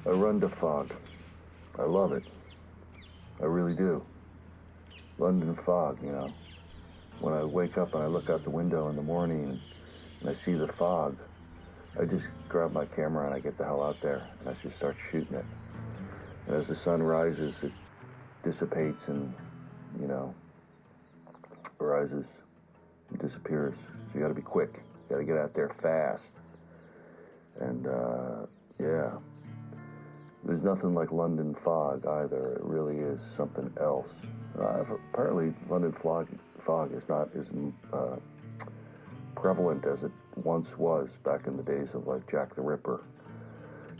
I run to fog. I love it. I really do. London fog, you know. When I wake up and I look out the window in the morning and I see the fog, I just grab my camera and I get the hell out there and I just start shooting it. And as the sun rises, it dissipates and, you know, rises and disappears. So you gotta be quick. You gotta get out there fast. And, yeah. There's nothing like London fog either. It really is something else. Apparently, London fog is not as prevalent as it once was back in the days of like Jack the Ripper.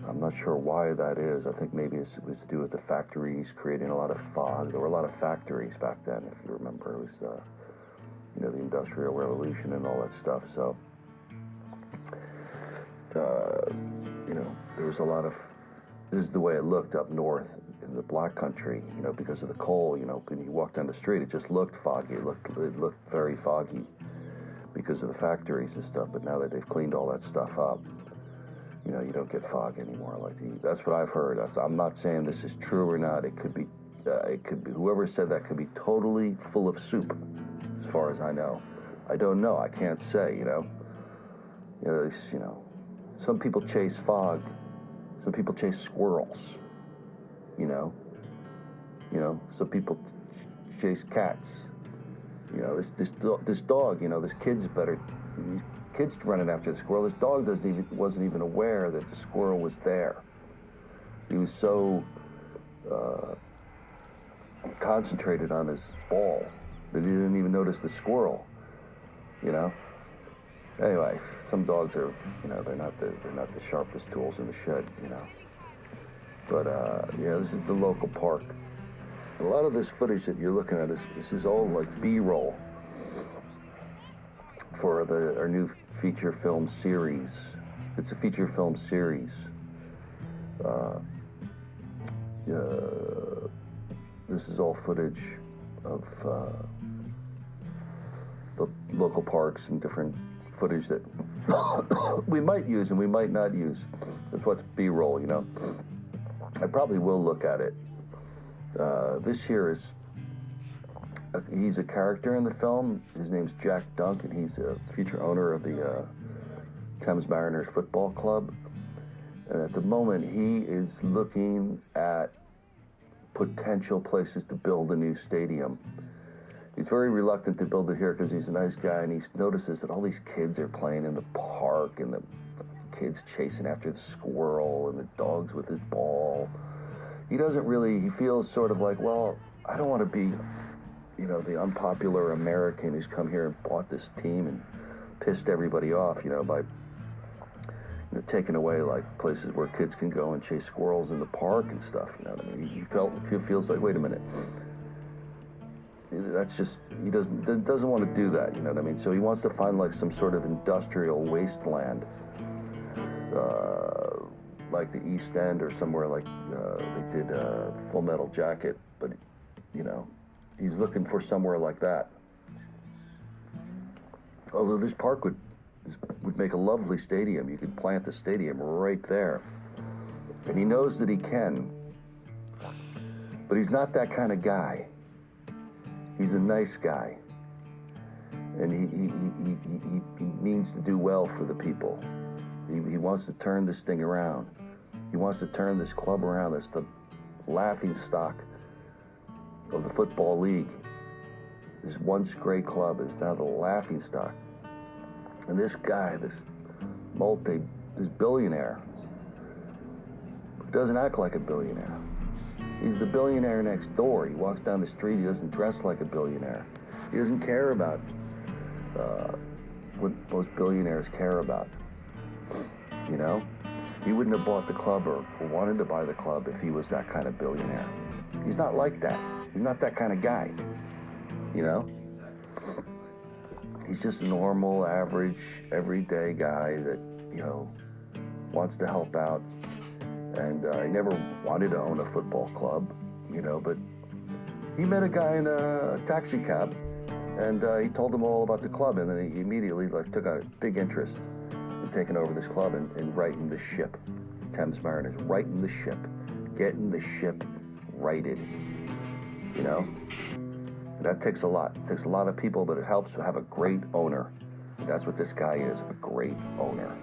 I'm not sure why that is. I think maybe it was to do with the factories creating a lot of fog. There were a lot of factories back then, if you remember. It was, you know, the Industrial Revolution and all that stuff. So, you know, there was a lot of. This is the way it looked up north in the Black Country, you know, because of the coal, you know, when you walk down the street, it just looked foggy. It looked very foggy because of the factories and stuff. But now that they've cleaned all that stuff up, you know, you don't get fog anymore. That's what I've heard. I'm not saying this is true or not. It could be, whoever said that could be totally full of soup, as far as I know. I don't know. I can't say, you know. You know, some people chase fog. Some people chase squirrels, you know. Some people chase cats. You know, this dog, you know, this kid's running after the squirrel. This dog wasn't even aware that the squirrel was there. He was so concentrated on his ball that he didn't even notice the squirrel, you know. Anyway, some dogs are, you know, they're not the sharpest tools in the shed, you know. But yeah, this is the local park. A lot of this footage that you're looking at this is all like B-roll for our new feature film series. It's a feature film series. This is all footage of the local parks and different footage that we might use and we might not use. That's what's B-roll, you know. I probably will look at it. This here is, he's a character in the film. His name's Jack Duncan. He's a future owner of the Thames Mariners football club. And at the moment, he is looking at potential places to build a new stadium. He's very reluctant to build it here because he's a nice guy, and he notices that all these kids are playing in the park, and the kids chasing after the squirrel, and the dogs with his ball. He feels sort of like, well, I don't want to be, you know, the unpopular American who's come here and bought this team and pissed everybody off, you know, by, you know, taking away like places where kids can go and chase squirrels in the park and stuff, you know what I mean? He feels like, wait a minute. That's just, he doesn't want to do that, you know what I mean? So he wants to find like some sort of industrial wasteland, like the East End or somewhere like they did Full Metal Jacket, but, you know, he's looking for somewhere like that. Although this park would make a lovely stadium. You could plant the stadium right there. And he knows that he can, but he's not that kind of guy. He's a nice guy, and he means to do well for the people. He wants to turn this thing around. He wants to turn this club around. That's the laughing stock of the Football League. This once great club is now the laughing stock. And this guy, this billionaire, doesn't act like a billionaire. He's the billionaire next door. He walks down the street. He doesn't dress like a billionaire. He doesn't care about what most billionaires care about. You know? He wouldn't have bought the club or wanted to buy the club if he was that kind of billionaire. He's not like that. He's not that kind of guy. You know? He's just a normal, average, everyday guy that, you know, wants to help out. And he never wanted to own a football club, you know, but he met a guy in a taxi cab, and he told him all about the club, and then he immediately took a big interest in taking over this club and righting the ship. Thames Mariners, righting the ship, getting the ship righted, you know? That takes a lot. It takes a lot of people, but it helps to have a great owner. That's what this guy is, a great owner.